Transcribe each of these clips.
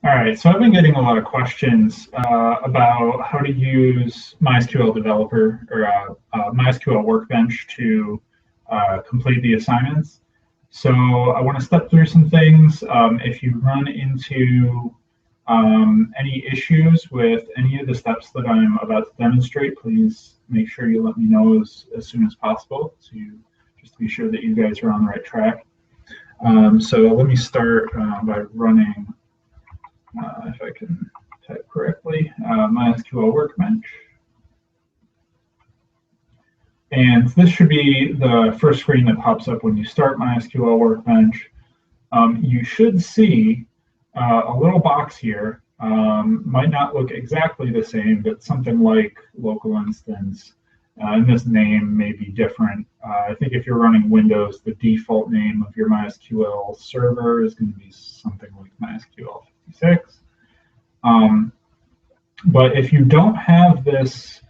All right, so I've been getting a lot of questions about how to use MySQL Developer or MySQL Workbench to complete the assignments. So I want to step through some things. If you run into any issues with any of the steps that I'm about to demonstrate, please make sure you let me know as soon as possible, just to be sure that you guys are on the right track. So let me start by running. If I can type correctly, MySQL Workbench. And this should be the first screen that pops up when you start MySQL Workbench. You should see a little box here. Might not look exactly the same, but something like local instance. And this name may be different. I think if you're running Windows, the default name of your MySQL server is going to be something like MySQL 56. But if you don't have this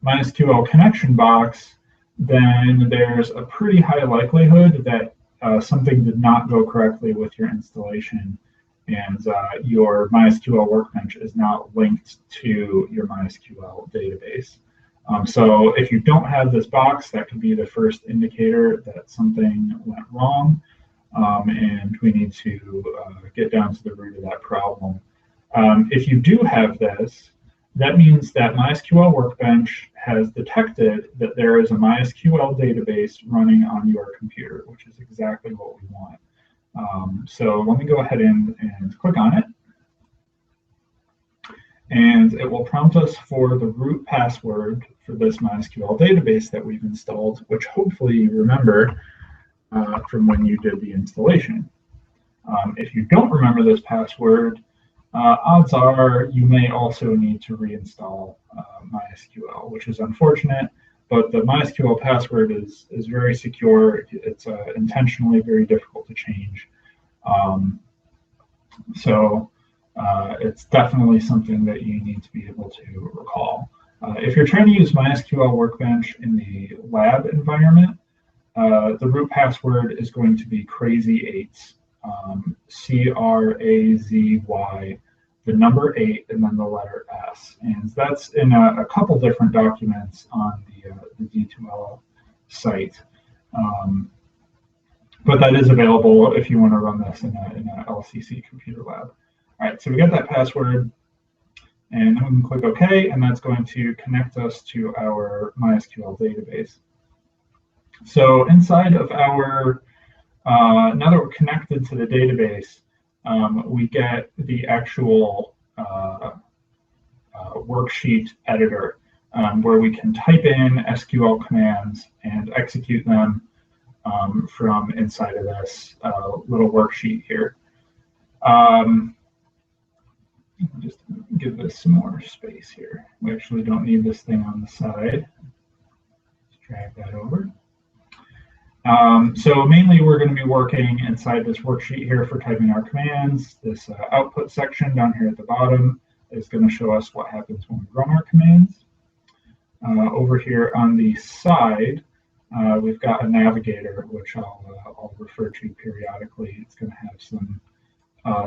MySQL connection box, then there's a pretty high likelihood that something did not go correctly with your installation, and your MySQL Workbench is not linked to your MySQL database. So if you don't have this box, that could be the first indicator that something went wrong, and we need to get down to the root of that problem. If you do have this, that means that MySQL Workbench has detected that there is a MySQL database running on your computer, which is exactly what we want. So let me go ahead and click on it. And it will prompt us for the root password for this MySQL database that we've installed, which hopefully you remember from when you did the installation. If you don't remember this password, odds are you may also need to reinstall MySQL, which is unfortunate, but the MySQL password is very secure. It's intentionally very difficult to change. So it's definitely something that you need to be able to recall. If you're trying to use MySQL Workbench in the lab environment, the root password is going to be crazy8s. CRAZY, the number 8, and then the letter S. And that's in a couple different documents on the D2L site. But that is available if you want to run this in a LCC computer lab. All right, so we got that password, and then we can click OK, and that's going to connect us to our MySQL database. So inside of our now that we're connected to the database, we get the actual worksheet editor where we can type in SQL commands and execute them from inside of this little worksheet here. Just give this some more space here. We actually don't need this thing on the side. Let's drag that over. So mainly we're going to be working inside this worksheet here for typing our commands. This output section down here at the bottom is going to show us what happens when we run our commands. Over here on the side, we've got a navigator, which I'll refer to periodically. It's going to have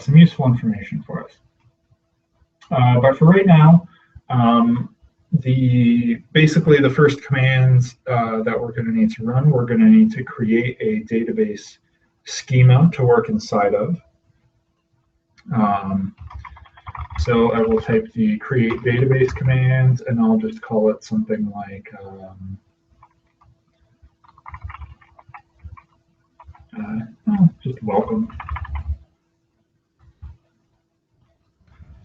some useful information for us. But for right now, basically the first commands that we're going to need to run, we're going to need to create a database schema to work inside of. So I will type the create database command, and I'll just call it something like just welcome.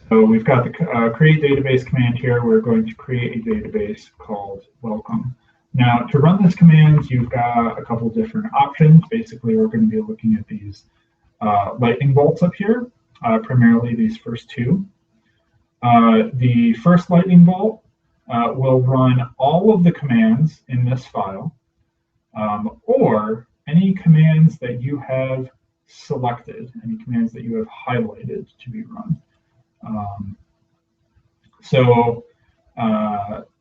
So we've got the create database command here. We're going to create a database called welcome. Now, to run this command, you've got a couple different options. Basically, we're going to be looking at these lightning bolts up here, primarily these first two. The first lightning bolt will run all of the commands in this file, or any commands that you have selected, any commands that you have highlighted to be run. So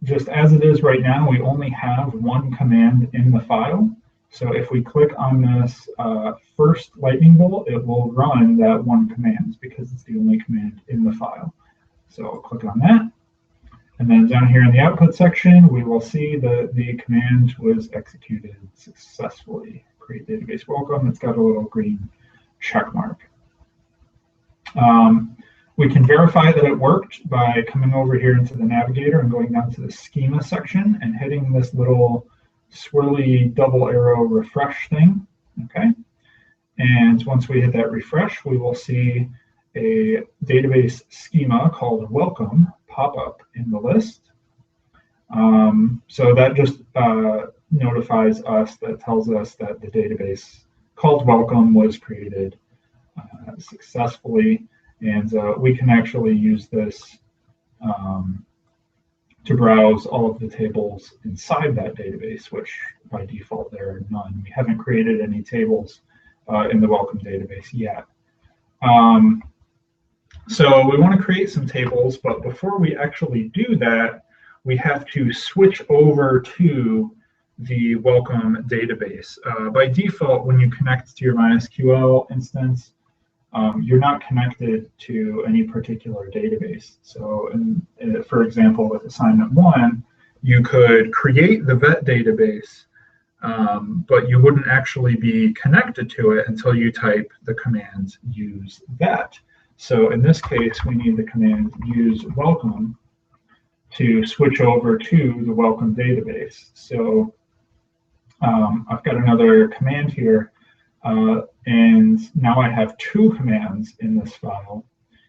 just as it is right now, we only have one command in the file. So if we click on this first lightning bolt, it will run that one command because it's the only command in the file. So I'll click on that. And then down here in the output section, we will see that the command was executed successfully. Create database welcome. It's got a little green check mark. We can verify that it worked by coming over here into the navigator and going down to the schema section and hitting this little swirly double arrow refresh thing. Okay. And once we hit that refresh, we will see a database schema called welcome pop up in the list. So that just notifies us, that tells us that the database called welcome was created successfully, and we can actually use this to browse all of the tables inside that database, which by default there are none. We haven't created any tables in the welcome database yet. So we want to create some tables, but before we actually do that, we have to switch over to the welcome database. By default, when you connect to your MySQL instance, you're not connected to any particular database. So for example, with assignment 1, you could create the vet database, but you wouldn't actually be connected to it until you type the command use vet. So in this case, we need the command use welcome to switch over to the welcome database. So I've got another command here, and now I have 2 commands in this file.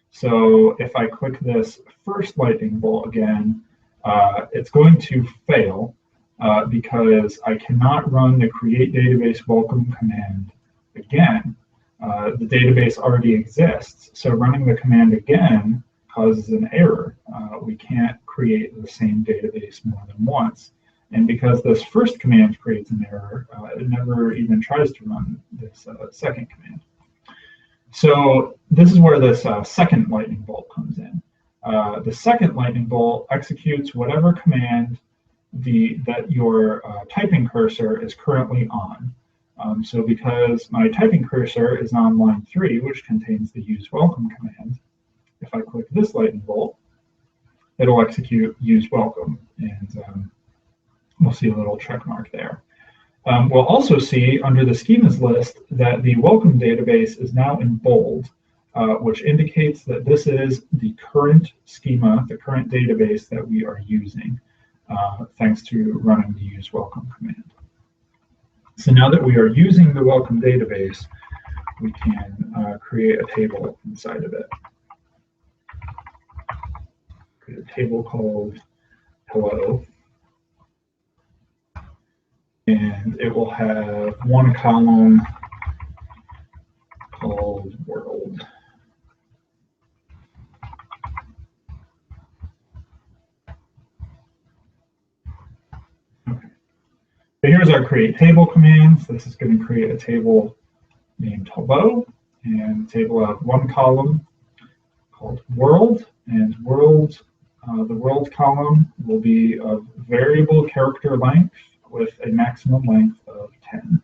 So if I click this first lightning bolt again, it's going to fail because I cannot run the create database welcome command again. The database already exists, so running the command again causes an error. We can't create the same database more than once. And because this first command creates an error, it never even tries to run this second command. So this is where this second lightning bolt comes in. The second lightning bolt executes whatever command that your typing cursor is currently on. So because my typing cursor is on line 3, which contains the use welcome command, if I click this lightning bolt, it'll execute use welcome, and we'll see a little check mark there. We'll also see under the schemas list that the welcome database is now in bold, which indicates that this is the current schema, the current database that we are using, thanks to running the use welcome command. So now that we are using the welcome database, we can create a table inside of it. Create a table called hello, and it will have one column called world. So here's our create table commands. This is going to create a table named hello, and a table of one column called world, and world, the world column will be of variable character length with a maximum length of 10.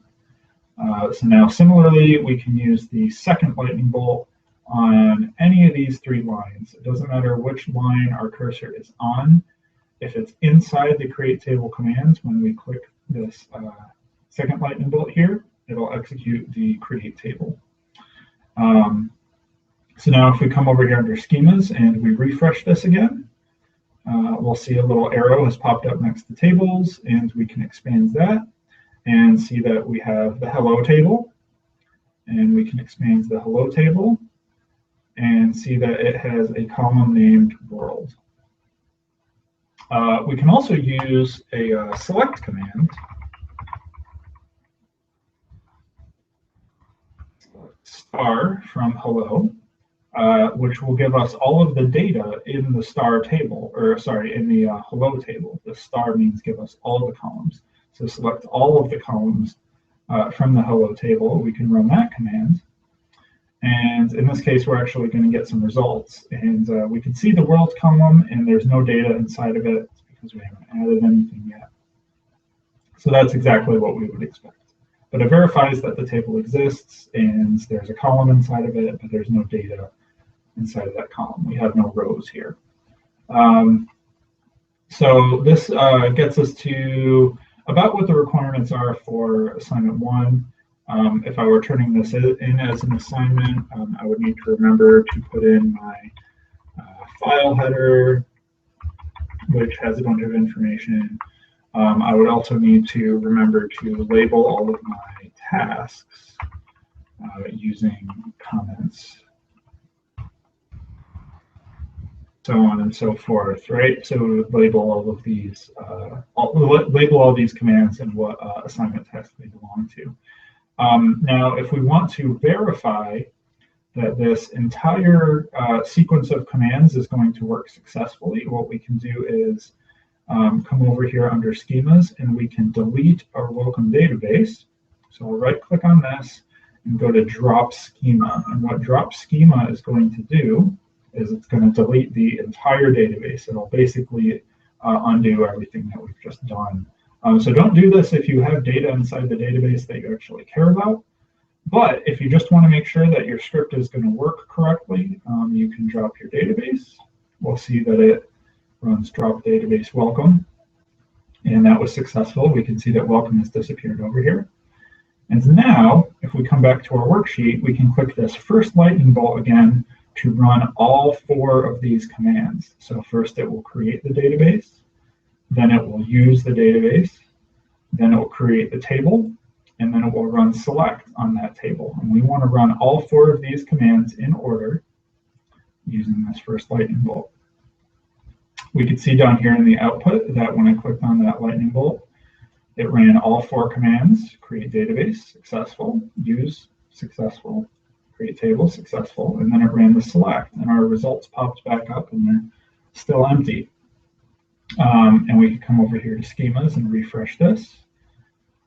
So now similarly, we can use the second lightning bolt on any of these 3 lines. It doesn't matter which line our cursor is on. If it's inside the create table commands, when we click this second lightning bolt here, it'll execute the create table. So now if we come over here under schemas and we refresh this again, we'll see a little arrow has popped up next to tables, and we can expand that and see that we have the hello table, and we can expand the hello table and see that it has a column named world. We can also use a select command, star from hello, which will give us all of the data in the star table, or sorry, in the hello table. The star means give us all the columns. So select all of the columns from the hello table. We can run that command. And in this case, we're actually going to get some results. And we can see the world column, and there's no data inside of it because we haven't added anything yet. So that's exactly what we would expect. but it verifies that the table exists and there's a column inside of it, but there's no data inside of that column. We have no rows here. So this gets us to about what the requirements are for assignment 1. If I were turning this in as an assignment, I would need to remember to put in my file header, which has a bunch of information. I would also need to remember to label all of my tasks using comments, so on and so forth, right? So we would label all of these, label all these commands and what assignment task they belong to. Now, if we want to verify that this entire sequence of commands is going to work successfully, what we can do is come over here under schemas and we can delete our welcome database. So I'll right click on this and go to drop schema. And what drop schema is going to do is it's going to delete the entire database. It'll basically undo everything that we've just done. So don't do this if you have data inside the database that you actually care about. But if you just want to make sure that your script is going to work correctly, you can drop your database. We'll see that it runs drop database welcome. And that was successful. We can see that welcome has disappeared over here. And now, if we come back to our worksheet, we can click this first lightning bolt again to run all 4 of these commands. So first it will create the database, then it will use the database, then it will create the table, and then it will run select on that table. And we want to run all 4 of these commands in order using this first lightning bolt. We can see down here in the output that when I clicked on that lightning bolt, it ran all 4 commands: create database, successful; use, successful; create table, successful; and then it ran the select, and our results popped back up and they're still empty. And we can come over here to schemas and refresh this.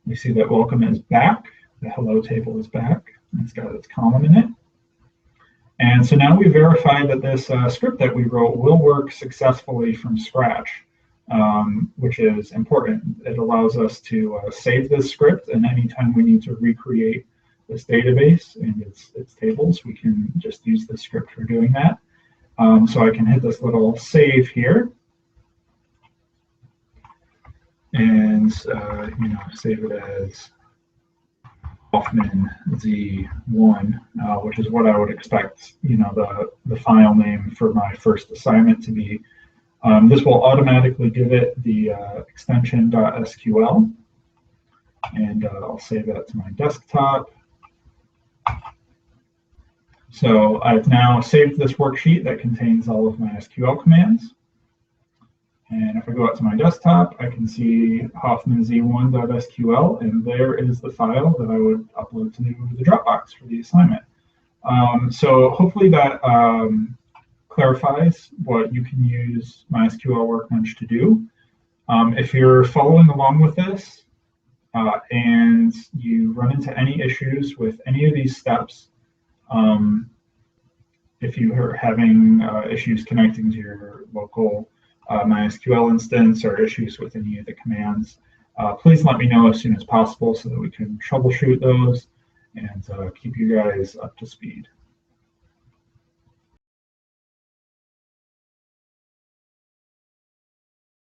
We see that welcome is back, the hello table is back, and it's got its column in it. And so now we verify that this script that we wrote will work successfully from scratch, which is important. It allows us to save this script, and anytime we need to recreate this database and its tables, we can just use this script for doing that. So I can hit this little save here, and save it as Hoffman Z1, which is what I would expect, the file name for my first assignment to be. This will automatically give it the extension .sql, and I'll save that to my desktop. So I've now saved this worksheet that contains all of my SQL commands. And if I go out to my desktop, I can see hoffmanz1.sql, and there is the file that I would upload to the Dropbox for the assignment. So hopefully that clarifies what you can use MySQL Workbench to do. If you're following along with this and you run into any issues with any of these steps, if you are having issues connecting to your local MySQL instance or issues with any of the commands, please let me know as soon as possible so that we can troubleshoot those and keep you guys up to speed.